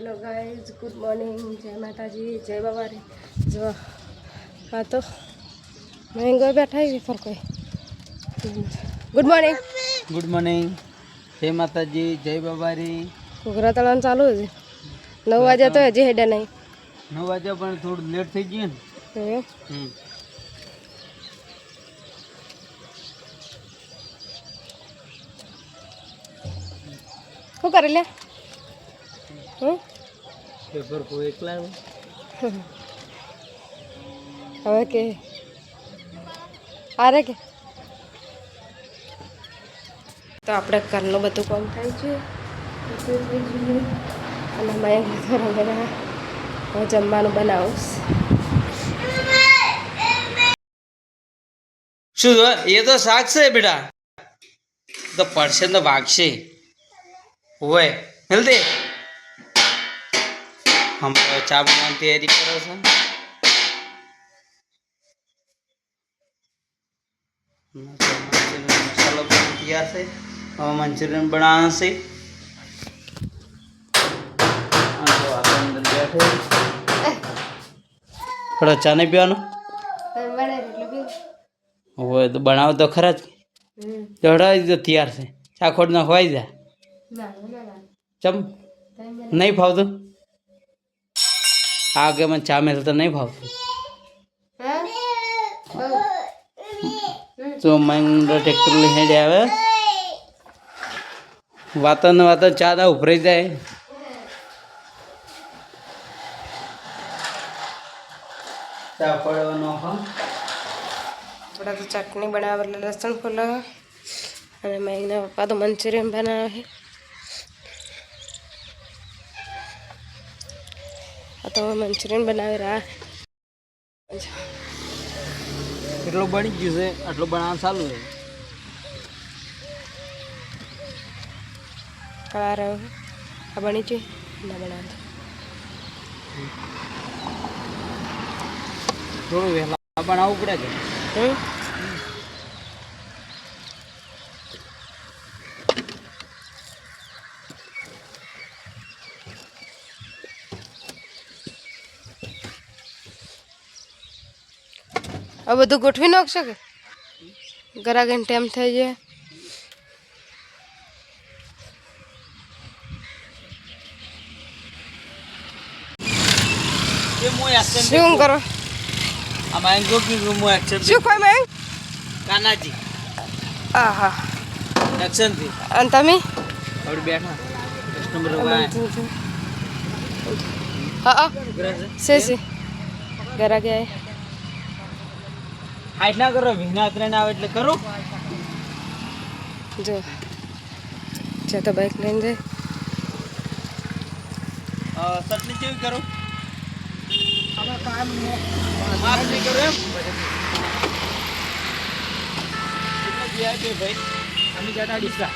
Hello guys, good morning, जय माता जी, जय बाबा रे। जो हाँ तो मैं बैठा ही फर कोई। गुड मॉर्निंग, जय माता जी, जय बाबा रे। घोघरा तळान चालू है 9 वाजे तो हजी हेडे नहीं 9 वाग्या पण थोडं लेट થઈ ગયું ને શું કરે લે પેપર કો એકલા હવે કે આરે કે તો આપણે ઘરનું બધું કામ થાય છે અને મેં હું જમવાનું બનાવું શું એ તો શાક છે બેટા તો પડશે તો વાગશે હોય જલ્દી हम चा बनाने तैयारी करो सर मसाला बन तैयार से और मंचूरियन बनाना से अंदर बैठे थोड़ा चा नहीं पियानो वो तो बनाओ तो खरा जोड़ा तो तैयार से चा खोड़ ना खुआई जा चम नहीं भाव तो आगे मैं चा में तो नहीं भाव तो मैं ट्रैक्टर ले जावे वाता न वाता चा ना ऊपर जाए चा पड़વાનો थोड़ा तो चटनी बनावे लहसुन फूला और मैं पप्पा तो मंचूरियन बनावे है तो मंचूरियन बनावे रहा એટલો બની ગયું છે આટલો બનાવવાનું ચાલુ છે आ रहा हूँ अब बनी चाहिए ना बना થોડું વહેલા બનાવવું પડે છે अब બધું ગોઠવી નાખશો કે ગરાગન ટાઈમ થઈ જાય શું કરો આ મેંગો કી હું એક્સેપ્ટ શું કોઈ મેં કાનાજી આહા એક્શન થી અને તમે હવે બેઠા કસ્ટમર હા હા સે ગરા ગયા હાઈટ ના કરો વિના ત્રણ આવે એટલે કરો જો તો બાઈક લઈને જાય ચટણી કેવી કરો માફ નહીં કરો એમ એટલે ભાઈ અમે જતા ડીસા